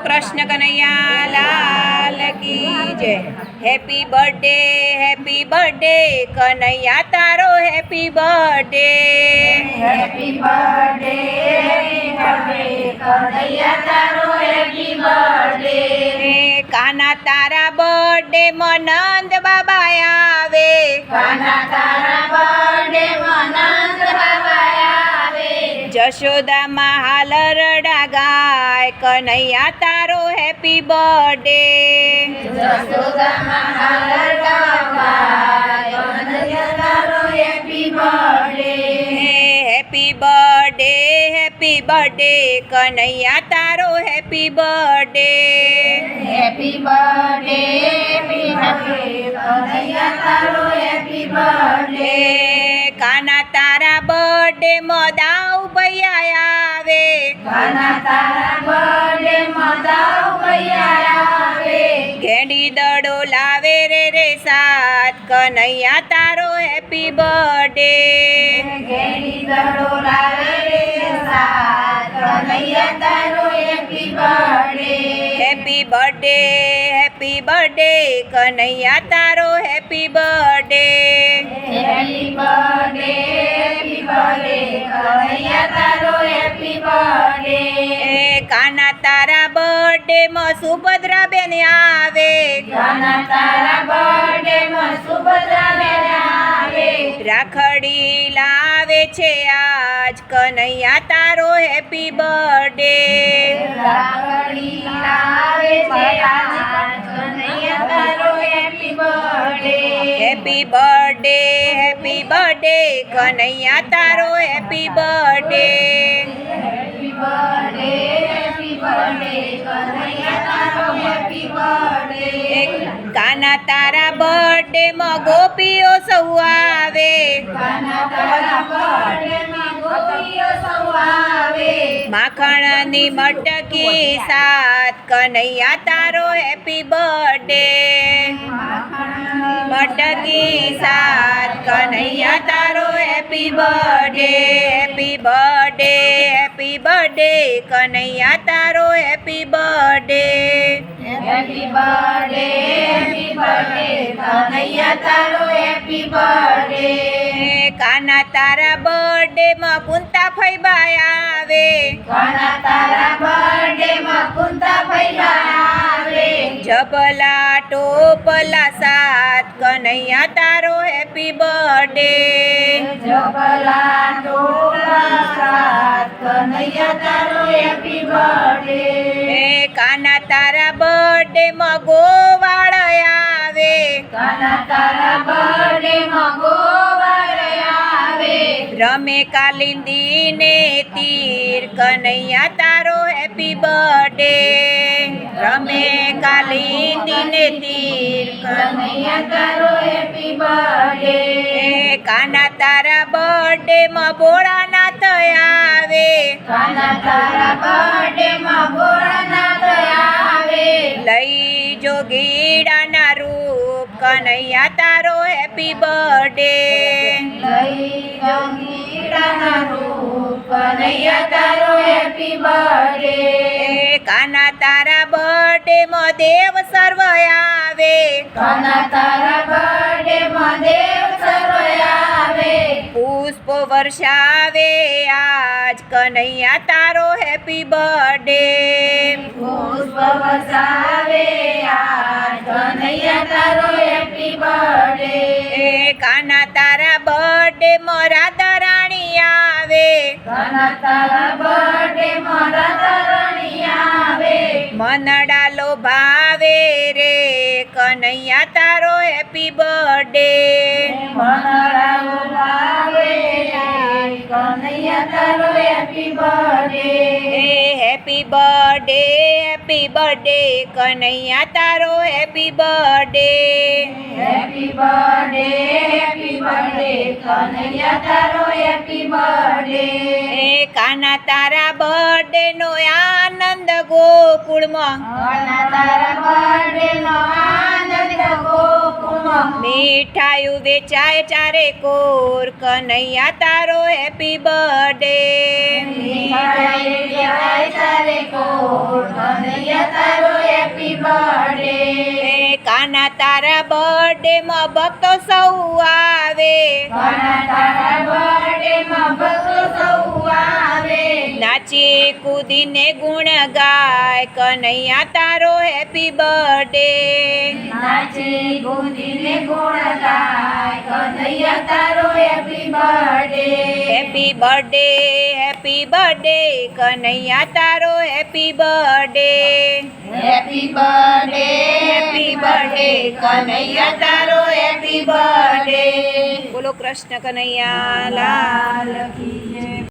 કૃષ્ણ કનૈયા લાલ કી જય। Happy birthday Kanaiya તારો happy birthday. Happy birthday Kanaiya તારો હેપી બર્થડે। કાના તારા બર્થડે માં નંદ બાબા આવે। કાના તારા બર્થડે માં નંદ બાબા આવે। જશોદા માં હાલરડા ગાય કનૈયા તારો હેપી બર્થડે। જશોદા માં હાલરડા ગાય કનૈયા તારો happy birthday. Happy birthday Kanaiya તારો happy birthday. Happy birthday Kanaiya તારો હેપી બર્થડે। કાના તારા બર્થડે માં દાઉ ભૈયા આવે। કાના તારા બર્થડે માં દાઉ ભૈયા આવે। ઘેડી દડો લાવે રે સાત કનૈયા તારો હેપી બર્થડે। ઘેડી દડો લાવે રે સાત કનૈયા તારો happy birthday. Happy birthday Kanaiya તારો happy birthday. Happy birthday Kanaiya તારો હેપી બર્થડે। કાના તારા બર્થડે માં સુભદ્રા બેન આવે। કાના તારા બર્થડે માં સુભદ્રા બેન આવે। રાખડી લાવે છે આજ કનૈયા તારો હેપી બર્થડે। રાખડી લાવે છે આજ કનૈયા તારો happy birthday. Happy birthday Kanaiya તારો happy birthday. Happy birthday Kanaiya તારો હેપી બર્થડે। કાના તારા બર્થડે માં ગોપીઓ સૌ આવે। કાના તારા બર્થડે માં ગોપીઓ સૌ આવે। માખણની મટકી સાત કનૈયા તારો હેપી બર્થડે। મટકી સાત કનૈયા તારો happy birthday. Happy birthday Kanaiya તારો happy birthday. Happy birthday Kanaiya તારો હેપી બર્થડે। કાના તારા બર્થડે માં કુંતા ફૈબા આવે। કાના તારા બર્થડે માં કુંતા ફૈબા આવે। જબલા ટોપલા સાત કનૈયા તારો હેપી બર્થડે। જબલા ટોપલા સાત કનૈયા તારો હેપી બર્થડે। કાના તારા બર્થડે માં ગોવાળ આવે। કાના તારા બર્થડે માં ગોવાળ આવે। રમે કાલિંદી ને તીર કનૈયા તારો હેપી બર્થડે। રમે કાલિંદી ને તીર કનૈયા તારો હેપી બર્થડે। કાના તારા બર્થડે માં ભોળાનાથ આવે। કાના તારા બર્થડે માં ભોળાનાથ આવે। લઈ જો ગીડાના રૂપ કનૈયા તારો હેપી બર્થડે। લઈ જો ગીડાના રૂપ કનૈયા તારો હેપી બર્થડે। કાના તારા બર્થડે માં દેવ સર્વ આવે। કાના તારા બર્થડે માં દેવ સર્વ આવે। પુષ્પ વર્ષાવે આજ કનૈયા તારો હેપી બર્થડે। પુષ્પ વસાવે આજ કનૈયા તારો હેપી બર્થડે। કાના તારા બર્થડે માં રાધા રાણી આવે। કાના તારા બર્થડે માં રાધા રાણી આવે। મનડા લોભાવે રે કનૈયા તારો હેપી બર્થડે। મનડાઓ ભાવે કનૈયા તારો happy birthday. Happy birthday Kanaiya તારો happy birthday. Happy birthday Kanaiya તારો હેપી બર્થડે। કાના તારા બર્થડે નો આનંદ ગોકુળમાં। કાના તારા બર્થડે નો આનંદ ગોકુળમાં। મીઠાયું વેચાય ચારે કોર કનૈયા તારો હેપી બર્થડે। મીઠાઈ વેચાય ચારે કોર કનૈયા બર્થડે કાના તારા બર્થડે માં ભક્તો સૌ આવે કાના તારા બર્થડે માં ભક્તો સૌ આવે નાચી કૂદીને ગુણ ગાય કનૈયા તારો હેપી બર્થડે નાચી ગુંદીને ગુણ ગાય કનૈયા તારો happy birthday happy birthday happy birthday Kanaiya તારો happy birthday happy birthday happy birthday Kanaiya તારો હેપી બર્થડે બોલો કૃષ્ણ કનૈયા લાલ લાલ કી જય